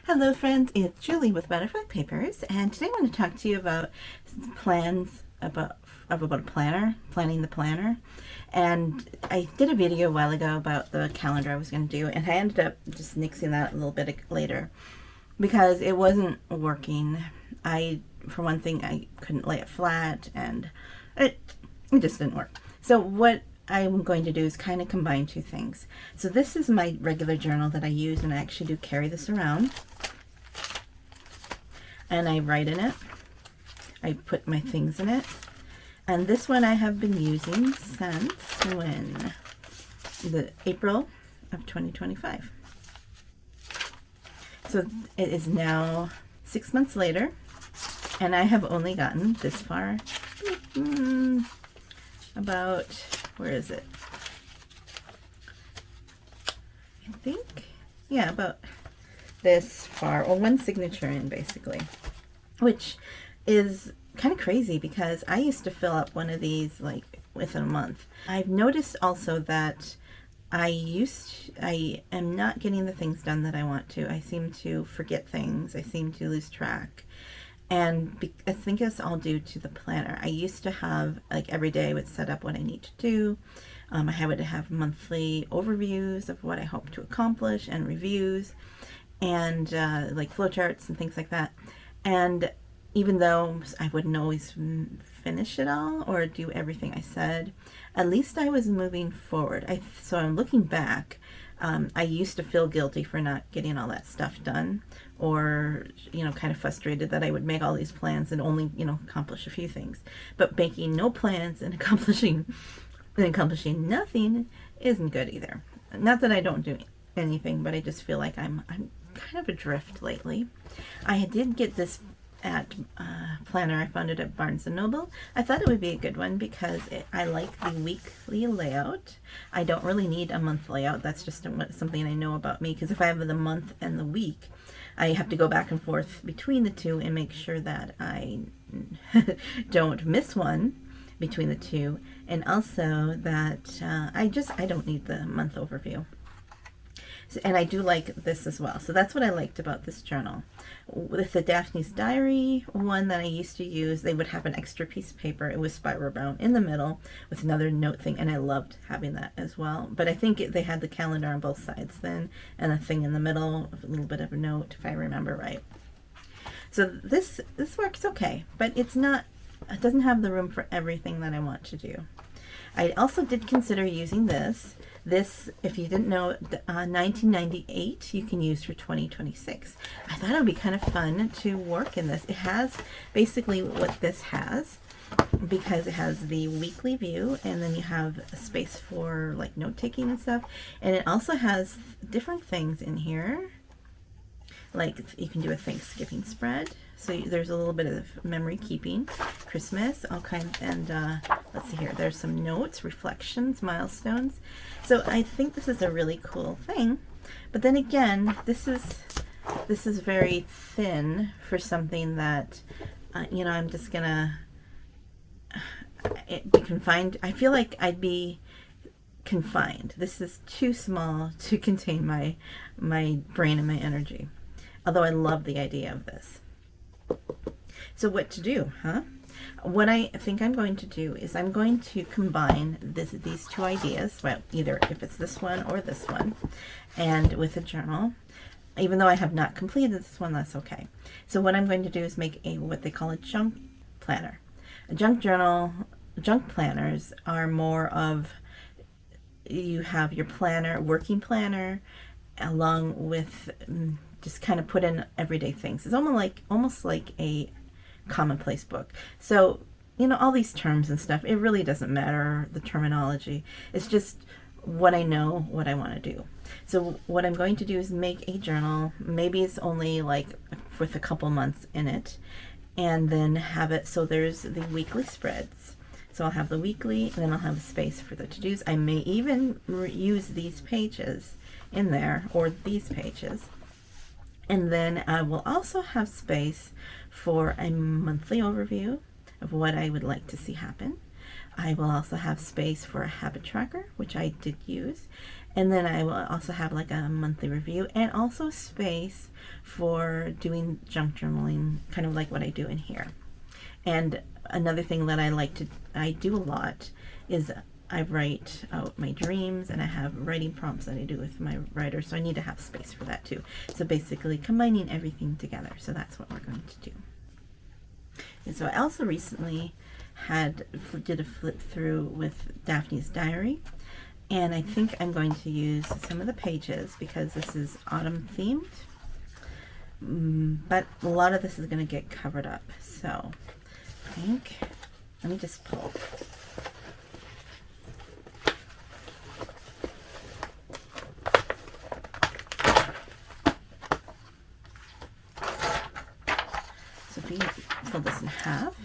Hello friends, it's Julie with Butterfly Papers, and today I want to talk to you about plans about a planner, planning the planner. And I did a video a while ago about the calendar I was going to do, and I ended up just nixing that a little bit later because it wasn't working. For one thing, I couldn't lay it flat, and it just didn't work. So what I'm going to do is kind of combine two things. So this is my regular journal that I use, and I actually do carry this around. And I write in it. I put my things in it. And this one I have been using since when? The April of 2025. So it is now 6 months later, and I have only gotten this far. About, where is it? I think, yeah, about this far, or one signature in basically, which is kind of crazy because I used to fill up one of these like within a month. I've noticed also that I am not getting the things done that I want to. I seem to forget things. I seem to lose track. And I think it's all due to the planner. I used to have, like, every day I would set up what I need to do. I would have monthly overviews of what I hope to accomplish and reviews and like flowcharts and things like that. And even though I wouldn't always finish it all or do everything I said, at least I was moving forward. So I'm looking back. I used to feel guilty for not getting all that stuff done, or, kind of frustrated that I would make all these plans and only, accomplish a few things. But making no plans and accomplishing nothing isn't good either. Not that I don't do anything, but I just feel like I'm kind of adrift lately. I did get this at planner. I found it at Barnes & Noble. I thought it would be a good one because I like the weekly layout. I don't really need a month layout. That's just something I know about me, because if I have the month and the week, I have to go back and forth between the two and make sure that I don't miss one between the two, and also that I don't need the month overview. And I do like this as well. So that's what I liked about this journal. With the Daphne's Diary one that I used to use, they would have an extra piece of paper. It was spiral bound in the middle with another note thing, and I loved having that as well. But I think they had the calendar on both sides then, and a thing in the middle, a little bit of a note, if I remember right. So this works okay, but it doesn't have the room for everything that I want to do. I also did consider using this. This, if you didn't know, 1998 you can use for 2026. I thought it would be kind of fun to work in this. It has basically what this has, because it has the weekly view, and then you have a space for like note taking and stuff. And it also has different things in here. Like you can do a Thanksgiving spread. So there's a little bit of memory keeping, Christmas, all kinds, and let's see here. There's some notes, reflections, milestones. So I think this is a really cool thing. But then again, this is very thin for something that, I'm just gonna be confined. I feel like I'd be confined. This is too small to contain my brain and my energy. Although I love the idea of this. So what to do, huh? What I think I'm going to do is I'm going to combine these two ideas, well, either if it's this one or this one, and with a journal. Even though I have not completed this one, that's okay. So what I'm going to do is make what they call a junk planner. A junk journal, junk planners are more of, you have your planner, working planner, along with just kind of put in everyday things. It's almost like a commonplace book. So, all these terms and stuff, it really doesn't matter, the terminology. It's just what I know, what I want to do. So what I'm going to do is make a journal. Maybe it's only like with a couple months in it, and then have it so there's the weekly spreads. So I'll have the weekly, and then I'll have a space for the to-dos. I may even use these pages in there, or these pages. And then I will also have space for a monthly overview of what I would like to see happen. I will also have space for a habit tracker, which I did use, And then I will also have like a monthly review and also space for doing junk journaling, kind of like what I do in here. And another thing that I do a lot is I write out my dreams, and I have writing prompts that I do with my writer, so I need to have space for that too. So basically combining everything together. So that's what we're going to do. And so I also recently did a flip through with Daphne's diary, and I think I'm going to use some of the pages because this is autumn themed, but a lot of this is going to get covered up. So I think, let me just pull. So if we fold this in half,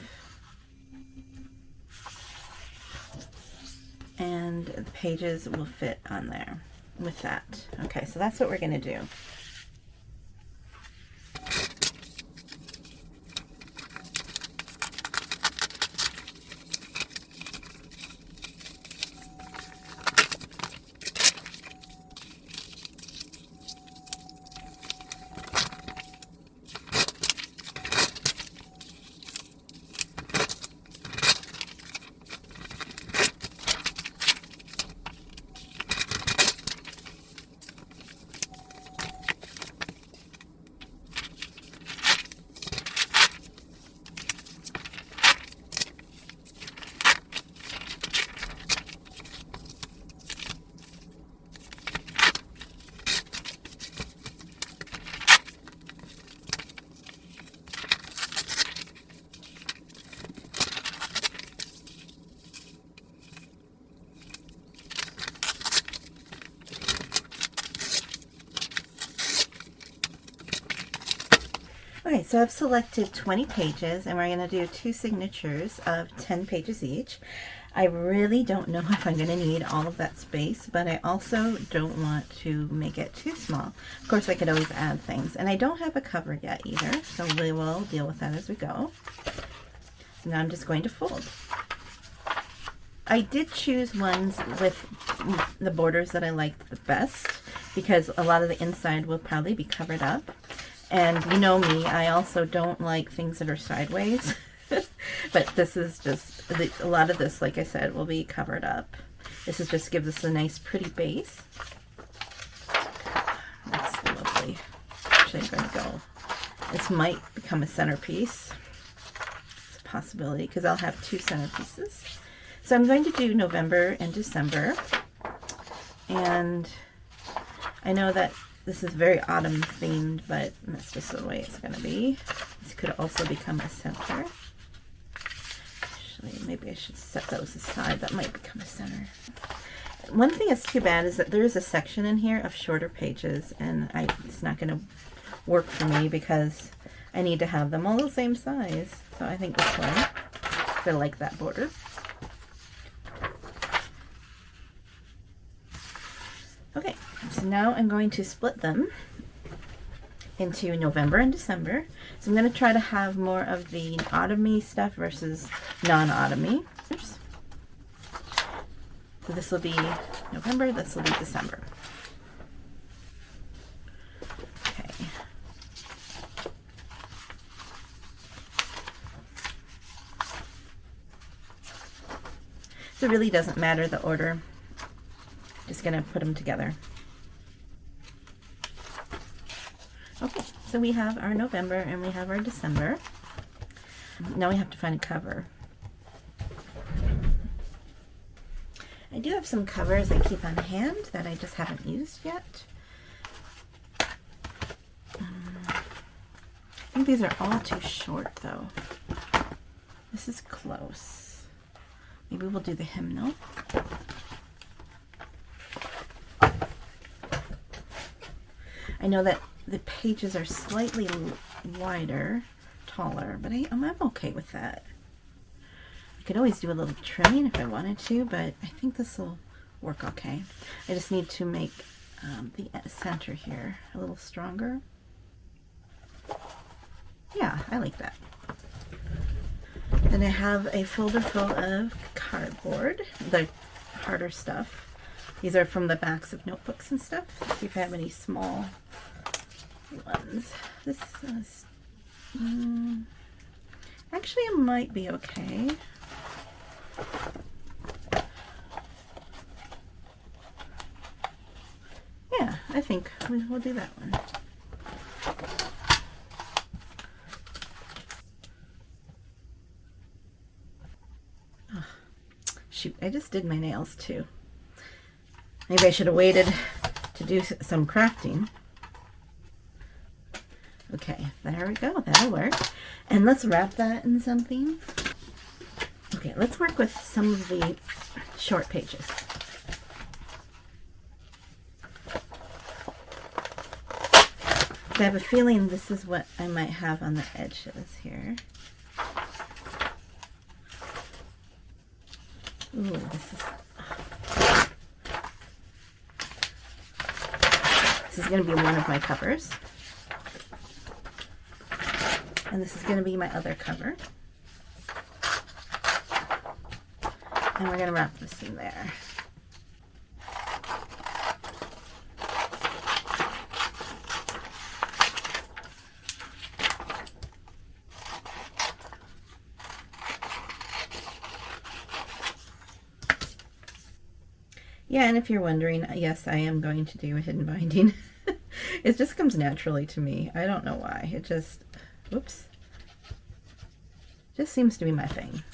and the pages will fit on there with that. Okay, so that's what we're going to do. Okay, so I've selected 20 pages, and we're going to do 2 signatures of 10 pages each. I really don't know if I'm going to need all of that space, but I also don't want to make it too small. Of course, I could always add things, and I don't have a cover yet either, so we will deal with that as we go. So now I'm just going to fold. I did choose ones with the borders that I liked the best, because a lot of the inside will probably be covered up. And you know me, I also don't like things that are sideways. But this is just, a lot of this, like I said, will be covered up. This is just gives us a nice pretty base. That's lovely. Actually, I'm going to go. This might become a centerpiece. It's a possibility because I'll have 2 centerpieces. So I'm going to do November and December. And I know that this is very autumn themed, but that's just the way it's going to be. This could also become a center. Actually, maybe I should set those aside. That might become a center. One thing that's too bad is that there is a section in here of shorter pages, and it's not going to work for me because I need to have them all the same size. So I think this one, I like that border. Okay, so now I'm going to split them into November and December. So I'm going to try to have more of the autumny stuff versus non-autumny. So this will be November, this will be December. Okay. So it really doesn't matter the order. Just gonna put them together. Okay, so we have our November and we have our December. Now we have to find a cover. I do have some covers I keep on hand that I just haven't used yet. I think these are all too short though. This is close. Maybe we'll do the hymnal. I know that the pages are slightly wider, taller, but I'm okay with that. I could always do a little trimming if I wanted to, but I think this will work okay. I just need to make the center here a little stronger. Yeah, I like that. Then I have a folder full of cardboard, the harder stuff. These are from the backs of notebooks and stuff. See if I have any small ones. This is, actually it might be okay. Yeah, I think we'll do that one. Oh, shoot, I just did my nails too. Maybe I should have waited to do some crafting. Okay, there we go. That'll work. And let's wrap that in something. Okay, let's work with some of the short pages. I have a feeling this is what I might have on the edges here. Ooh, this is going to be one of my covers. And this is going to be my other cover. And we're going to wrap this in there. Yeah, and if you're wondering, yes, I am going to do a hidden binding. It just comes naturally to me. I don't know why. It just, whoops. Just seems to be my thing.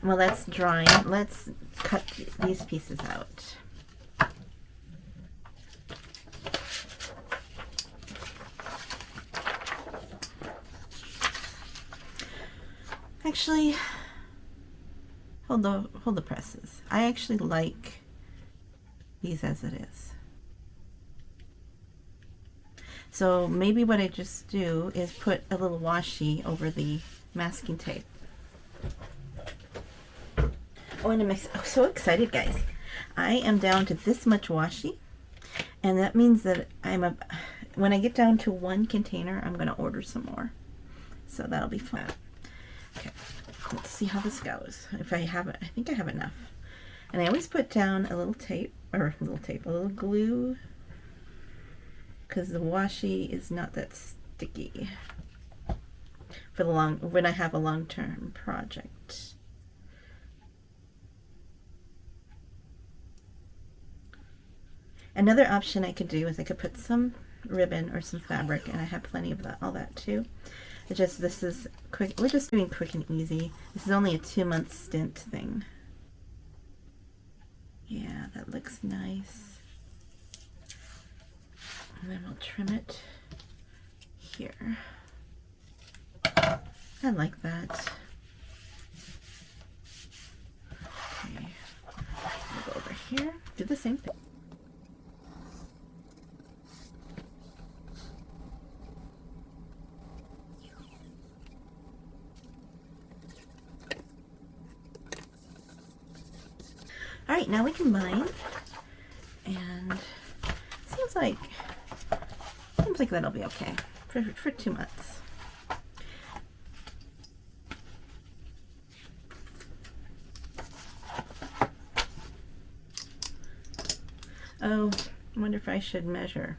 Well, that's drying. Let's cut these pieces out. Actually, hold the presses. I actually like these as it is. So maybe what I just do is put a little washi over the masking tape. Oh, and I'm so excited, guys. I am down to this much washi, and that means that when I get down to one container, I'm going to order some more. So that'll be fun. Okay, let's see how this goes. If I have it, I think I have enough. And I always put down a little little glue, because the washi is not that sticky for when I have a long-term project. Another option I could do is I could put some ribbon or some fabric, and I have plenty of all that too. This is quick. We're just doing quick and easy. This is only a 2-month stint thing. Yeah, that looks nice. And then we'll trim it here. I like that. Okay, we'll go over here. Do the same thing. All right, now we can bind, and seems like that'll be okay for 2 months. Oh, I wonder if I should measure.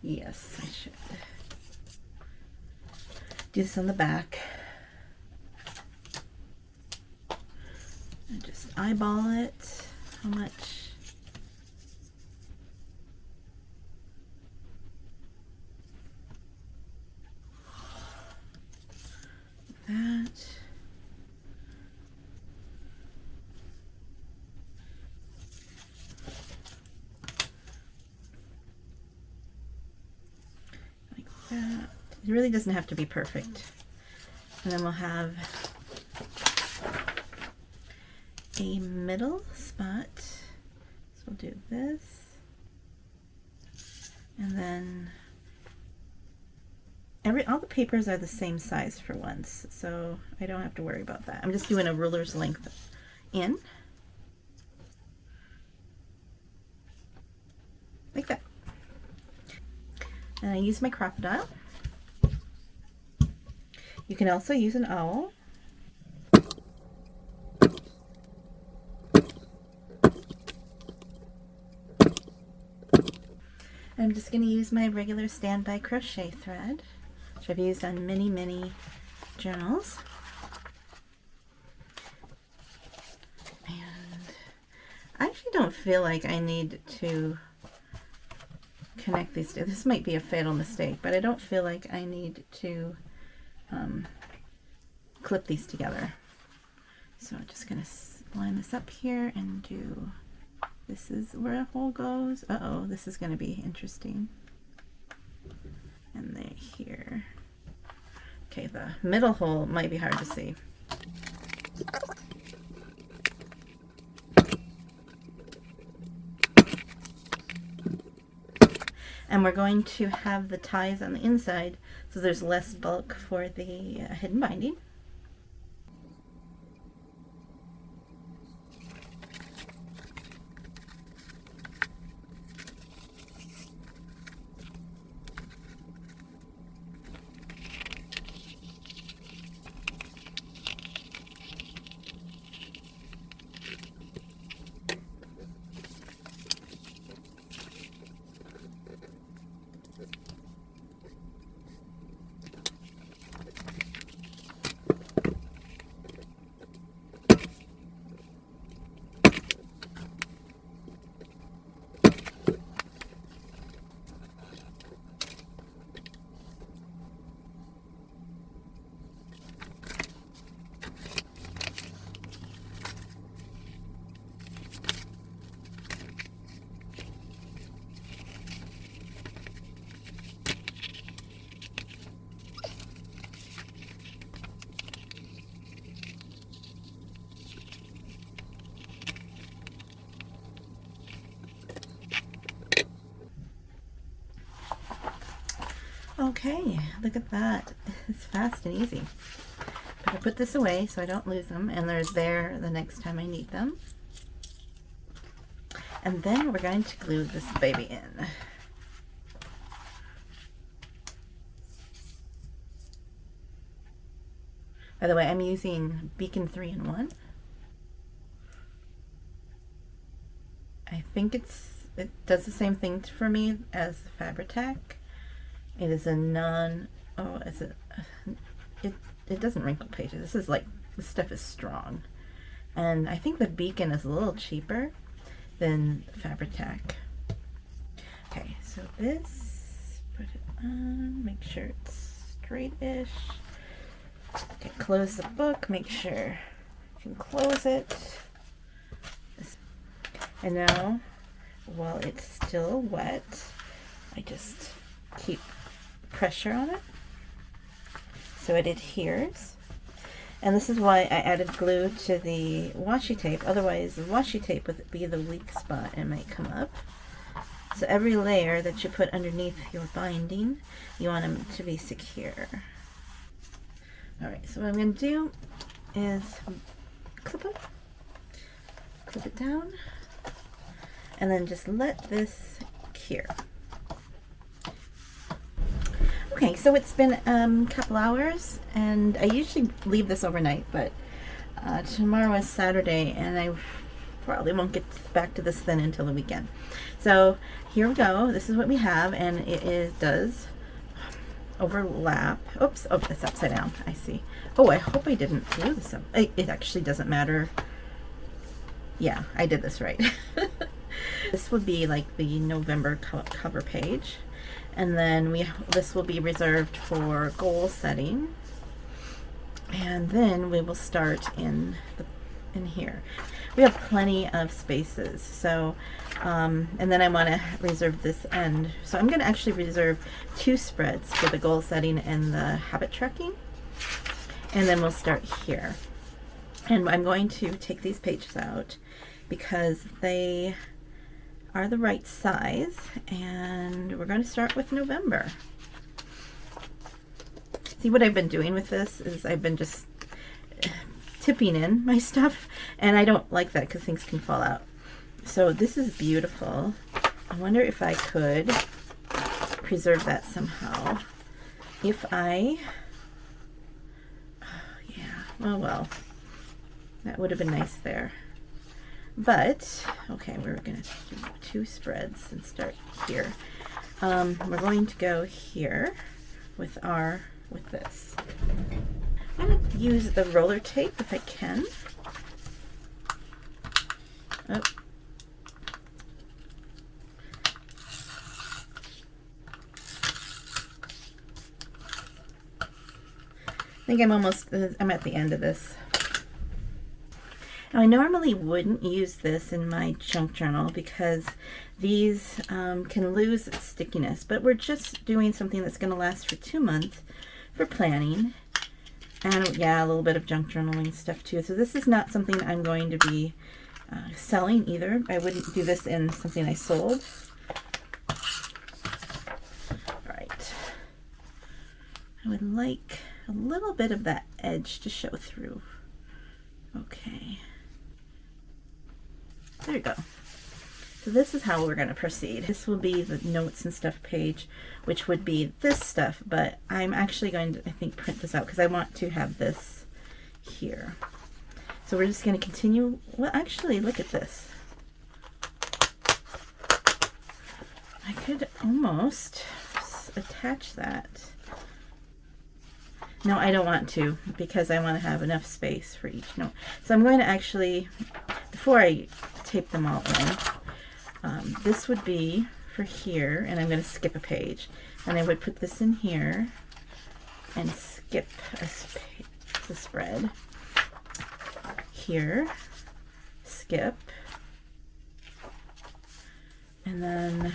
Yes, I should. Do this on the back. And just eyeball it. How much? That. It really doesn't have to be perfect. And then we'll have a middle spot. So we'll do this. And then all the papers are the same size for once, so I don't have to worry about that. I'm just doing a ruler's length in. Like that. And I use my crocodile. You can also use an owl. I'm just going to use my regular standby crochet thread, which I've used on many, many journals. And I actually don't feel like I need to connect these two. This might be a fatal mistake, but I don't feel like I need to clip these together. So I'm just going to line this up here and do... This is where a hole goes. Uh-oh, this is going to be interesting. And then here. Okay, the middle hole might be hard to see. And we're going to have the ties on the inside, so there's less bulk for the hidden binding. Okay, look at that. It's fast and easy. But I put this away so I don't lose them, and they're there the next time I need them. And then we're going to glue this baby in. By the way, I'm using Beacon 3-in-1. I think it does the same thing for me as the Fabri-Tac. It is a it doesn't wrinkle pages. This is like, this stuff is strong. And I think the Beacon is a little cheaper than Fabri-Tac. Okay, so this, put it on, make sure it's straight-ish. Okay, close the book, make sure you can close it. And now, while it's still wet, I just keep pressure on it so it adheres. And this is why I added glue to the washi tape. Otherwise, the washi tape would be the weak spot and might come up. So every layer that you put underneath your binding, you want them to be secure. Alright, so what I'm going to do is clip it down, and then just let this cure. Okay, so it's been a couple hours, and I usually leave this overnight, but tomorrow is Saturday, and I probably won't get back to this then until the weekend. So here we go. This is what we have, and it does overlap. Oops, oh, it's upside down. I see. Oh, I hope I didn't glue this up. It actually doesn't matter. Yeah, I did this right. This would be like the November cover page. And then this will be reserved for goal setting, and then we will start in here. we have plenty of spaces. So, and then I want to reserve this end. So I'm going to actually reserve 2 spreads for the goal setting and the habit tracking. And then we'll start here. And I'm going to take these pages out because they are the right size, and we're going to start with November. See, what I've been doing with this is I've been just tipping in my stuff, and I don't like that because things can fall out. So this is beautiful. I wonder if I could preserve that somehow. If I, oh, yeah, well, that would have been nice there. But, okay, we're going to do 2 spreads and start here. We're going to go here with this. I'm going to use the roller tape if I can. Oh. I think I'm at the end of this. Now, I normally wouldn't use this in my junk journal because these can lose its stickiness, but we're just doing something that's going to last for 2 months for planning, and yeah, a little bit of junk journaling stuff too. So this is not something I'm going to be selling either. I wouldn't do this in something I sold. All right. I would like a little bit of that edge to show through. Okay. There you go. So this is how we're going to proceed. This will be the notes and stuff page, which would be this stuff, but I'm actually going to, I think, print this out because I want to have this here. So we're just going to continue. Well, actually, look at this. I could almost attach that. No, I don't want to because I want to have enough space for each note. So I'm going to actually, before I tape them all in, this would be for here, and I'm going to skip a page. And I would put this in here and skip the spread. Here, skip, and then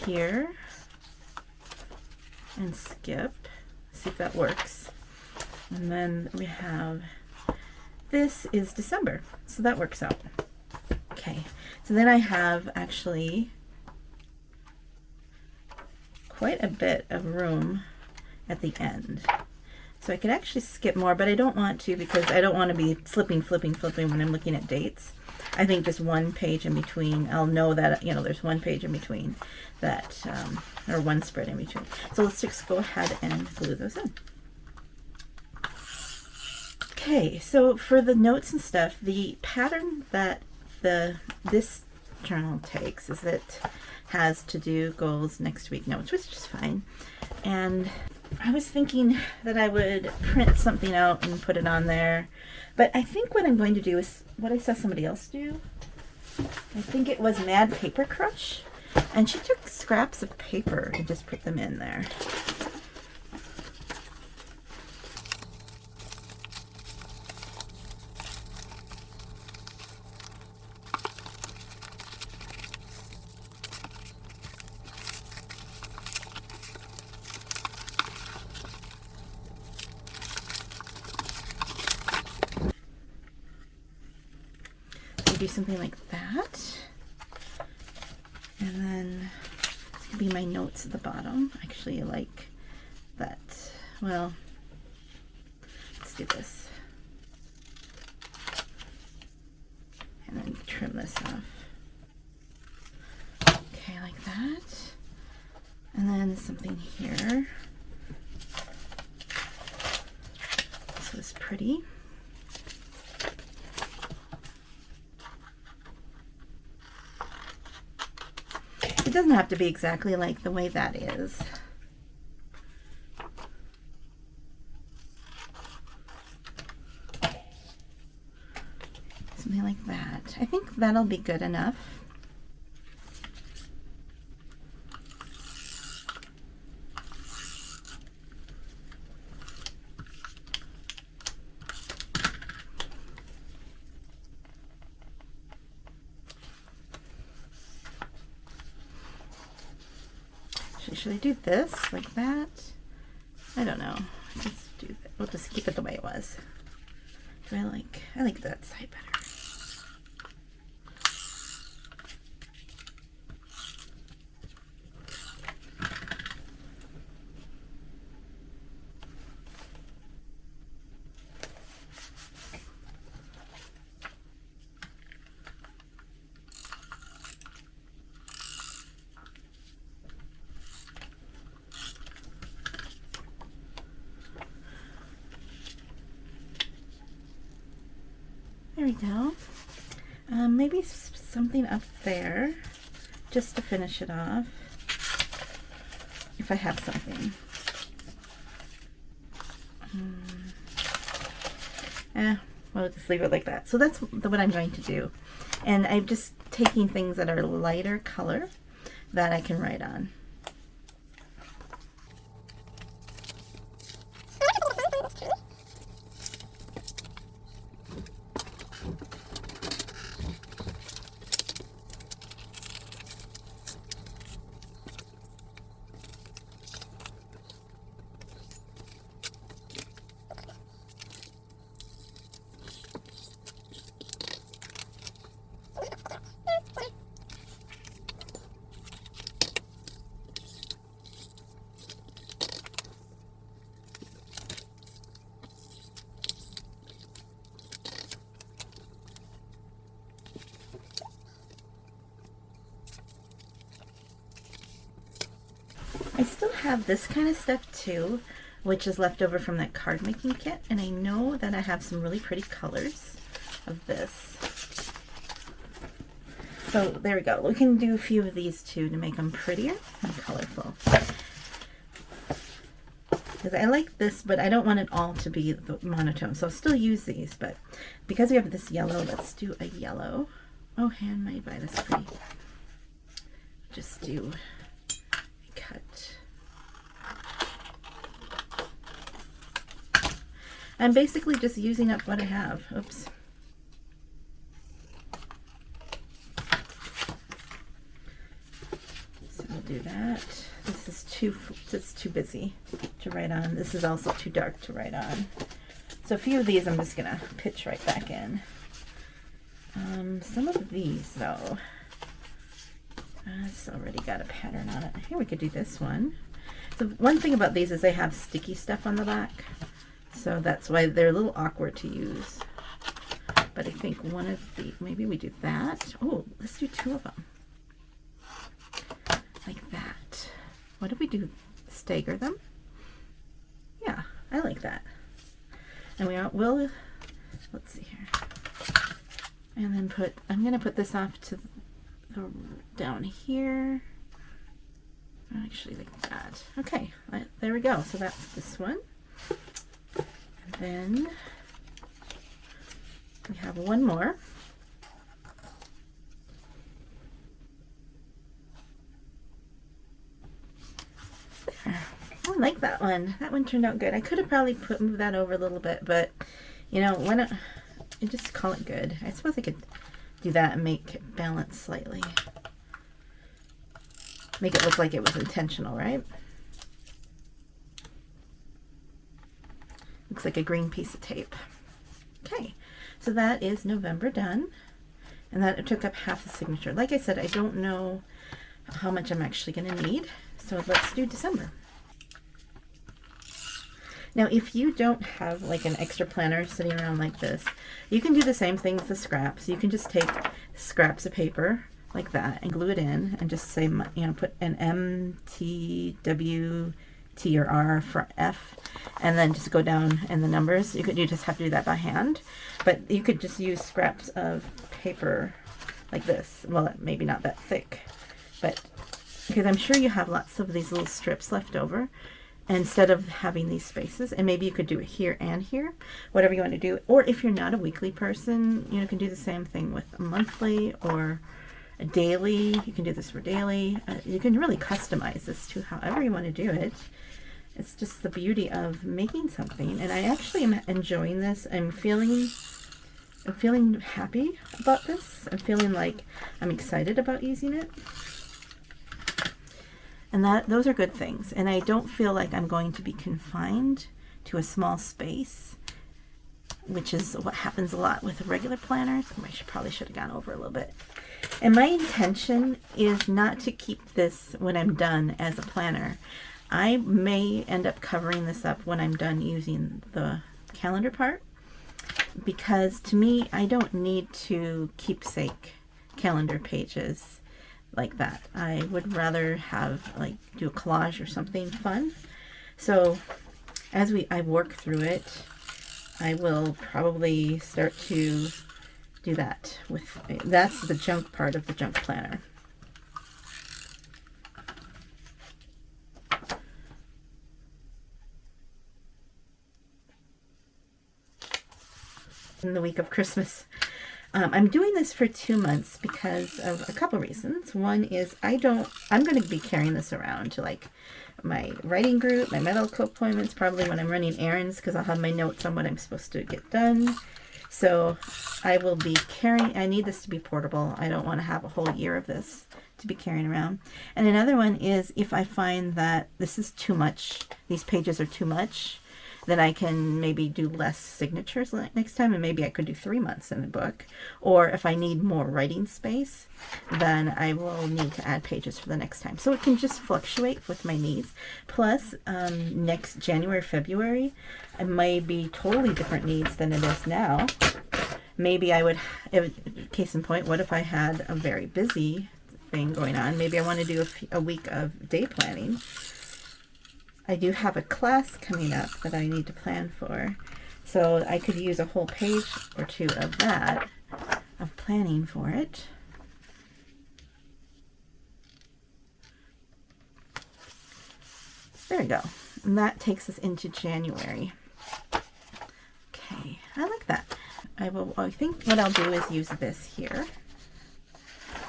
here, and skip. See if that works. And then we have, this is December, so that works out. Okay, so then I have actually quite a bit of room at the end. So I could actually skip more, but I don't want to because I don't want to be flipping when I'm looking at dates. I think just 1 page in between, I'll know that, you know, there's 1 page in between that, or 1 spread in between. So let's just go ahead and glue those in. Okay, so for the notes and stuff, the pattern that this journal takes is it has to do goals next week notes, which is fine. And I was thinking that I would print something out and put it on there, but I think what I'm going to do is what I saw somebody else do. I think it was Mad Paper Crush, and she took scraps of paper and just put them in there. Do something like that, and then it's gonna be my notes at the bottom. Actually, I like that. Well, let's do this, and then trim this off. Okay, like that, and then something here. This was pretty. It doesn't have to be exactly like the way that is. Something like that. I think that'll be good enough. Should I do this like that? I don't know. Let's do that. We'll just keep it the way it was. I like that side better. There we go. Maybe something up there just to finish it off, if I have something. We'll just leave it like that. So that's what I'm going to do. And I'm just taking things that are lighter color that I can write on. I still have this kind of stuff too, which is left over from that card making kit, and I know that I have some really pretty colors of this. So there we go. We can do a few of these too to make them prettier and colorful. Because I like this, but I don't want it all to be monotone, so I'll still use these, but because we have this yellow, let's do a yellow. Oh, handmade by this pretty. Just do cut. I'm basically just using up what I have. Oops. So we'll do that. This is too busy to write on. This is also too dark to write on. So a few of these I'm just gonna pitch right back in. Some of these though, it's already got a pattern on it. Here we could do this one. So one thing about these is they have sticky stuff on the back. So that's why they're a little awkward to use. But I think one of the, maybe we do that. Oh, let's do two of them. Like that. What if we do stagger them? Yeah, I like that. And we'll, let's see here. And then I'm going to put this off to down here. Actually like that. Okay, there we go. So that's this one. And then we have one more. There. I like that one. That one turned out good. I could have probably moved that over a little bit, but you know, why not just call it good? I suppose I could do that and make it balance slightly. Make it look like it was intentional, right? Looks like a green piece of tape. Okay, so that is November done. And that took up half the signature. Like I said, I don't know how much I'm actually going to need. So let's do December. Now, if you don't have like an extra planner sitting around like this, you can do the same thing with the scraps. You can just take scraps of paper like that and glue it in and just say, you know, put an M, T, W, T or R for F, and then just go down in the numbers. You just have to do that by hand, but you could just use scraps of paper like this. Well, maybe not that thick, but because I'm sure you have lots of these little strips left over. Instead of having these spaces, and maybe you could do it here and here, whatever you want to do. Or if you're not a weekly person, you can do the same thing with a monthly or a daily. You can do this for daily. You can really customize this to however you want to do it. It's just the beauty of making something, and I actually am enjoying this. I'm feeling happy about this. I'm feeling like I'm excited about using it. And those are good things. And I don't feel like I'm going to be confined to a small space, which is what happens a lot with regular planners. I probably should have gone over a little bit. And my intention is not to keep this when I'm done as a planner. I may end up covering this up when I'm done using the calendar part, because to me, I don't need to keepsake calendar pages like that. I would rather have, like, do a collage or something fun. So as I work through it, I will probably start to do that that's the junk part of the junk planner. In the week of Christmas. I'm doing this for 2 months because of a couple reasons. One is I'm going to be carrying this around to, like, my writing group, my medical appointments, probably when I'm running errands, because I'll have my notes on what I'm supposed to get done. So I will be I need this to be portable. I don't want to have a whole year of this to be carrying around. And another one is if I find that this is too much, these pages are too much, then I can maybe do less signatures next time, and maybe I could do 3 months in the book. Or if I need more writing space, then I will need to add pages for the next time. So it can just fluctuate with my needs. Plus, next January, February, it may be totally different needs than it is now. Maybe I would, case in point, what if I had a very busy thing going on? Maybe I want to do a week of day planning. I do have a class coming up that I need to plan for, so I could use a whole page or two of that, of planning for it. There we go. And that takes us into January. Okay, I like that. I think what I'll do is use this here.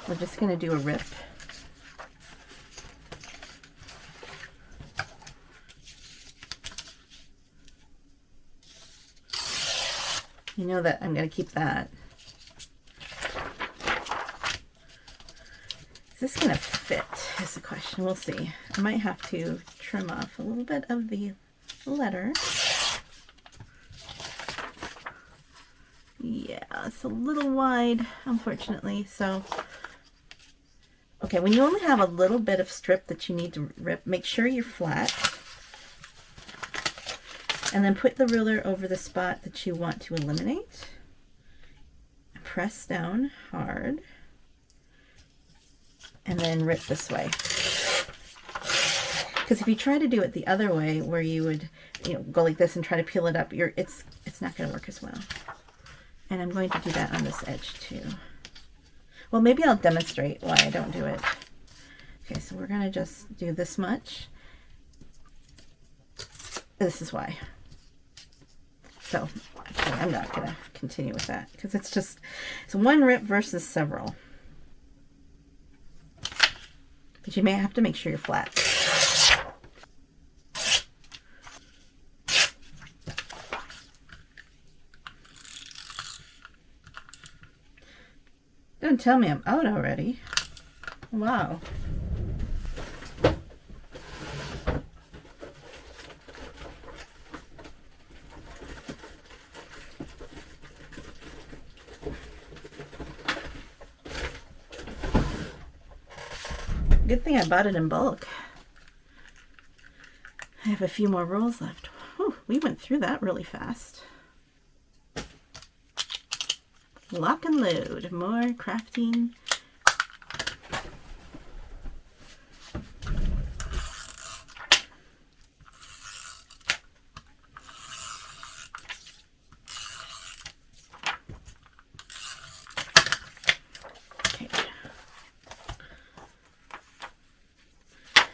We're just going to do a rip. You know that I'm going to keep that. Is this going to fit is the question. We'll see. I might have to trim off a little bit of the letter. Yeah, it's a little wide, unfortunately. So, okay, when you only have a little bit of strip that you need to rip, make sure you're flat. And then put the ruler over the spot that you want to eliminate. Press down hard. And then rip this way. Because if you try to do it the other way, where you would, go like this and try to peel it up, it's not going to work as well. And I'm going to do that on this edge too. Well, maybe I'll demonstrate why I don't do it. Okay, so we're going to just do this much. This is why. So, actually, I'm not going to continue with that because it's one rip versus several. But you may have to make sure you're flat. Don't tell me I'm out already. Wow. Good thing I bought it in bulk. I have a few more rolls left. Whew, we went through that really fast. Lock and load. More crafting.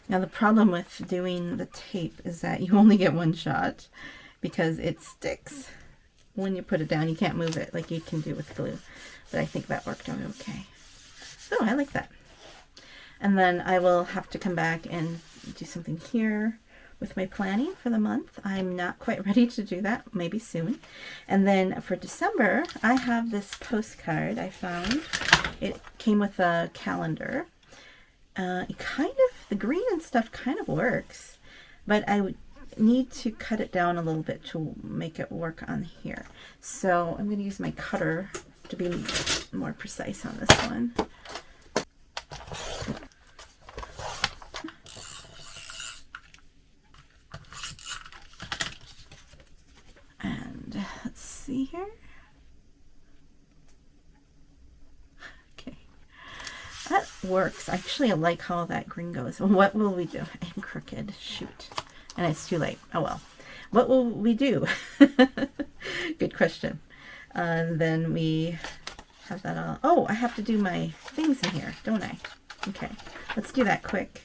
Now the problem with doing the tape is that you only get one shot because it sticks. When you put it down, you can't move it like you can do with glue. But I think that worked out okay. So I like that. And then I will have to come back and do something here with my planning for the month. I'm not quite ready to do that, maybe soon. And then for December, I have this postcard I found. It came with a calendar. It kind of The green and stuff kind of works, but I would need to cut it down a little bit to make it work on here. So I'm going to use my cutter to be more precise on this one. And let's see here. Okay, that works. Actually, I like how that green goes. What will we do? I'm crooked. Shoot. And it's too late. Oh well. What will we do? Good question. Then we have that all. Oh, I have to do my things in here, don't I? Okay, let's do that quick.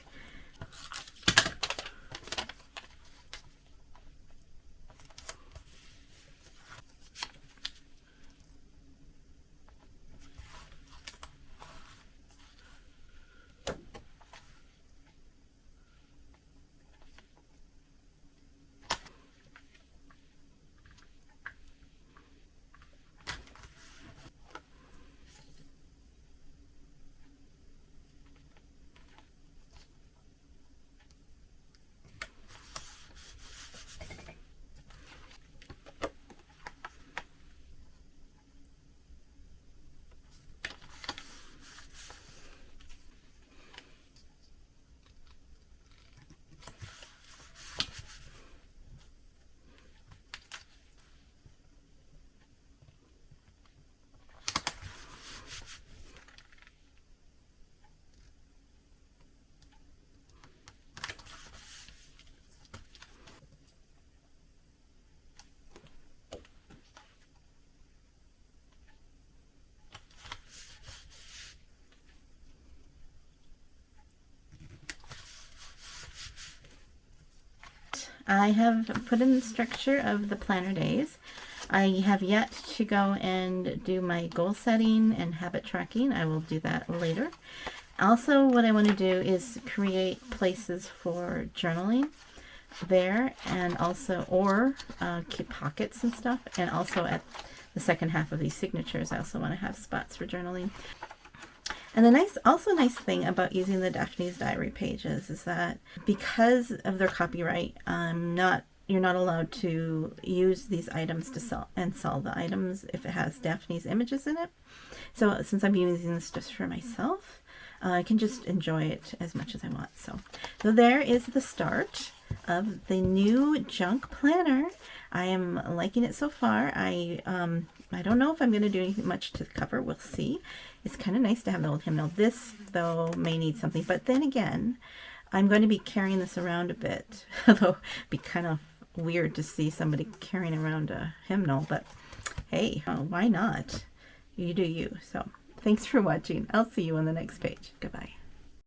I have put in the structure of the planner days. I have yet to go and do my goal setting and habit tracking. I will do that later. Also, what I want to do is create places for journaling there, and also, or keep pockets and stuff. And also at the second half of these signatures, I also want to have spots for journaling. And the nice thing about using the Daphne's diary pages is that because of their copyright, you're not allowed to use these items to sell the items if it has Daphne's images in it. So since I'm using this just for myself, I can just enjoy it as much as I want. So there is the start of the new junk planner. I am liking it so far. I don't know if I'm going to do anything much to the cover. We'll see. It's kind of nice to have the old hymnal. This, though, may need something. But then again, I'm going to be carrying this around a bit. Although it'd be kind of weird to see somebody carrying around a hymnal. But hey, why not? You do you. So thanks for watching. I'll see you on the next page. Goodbye.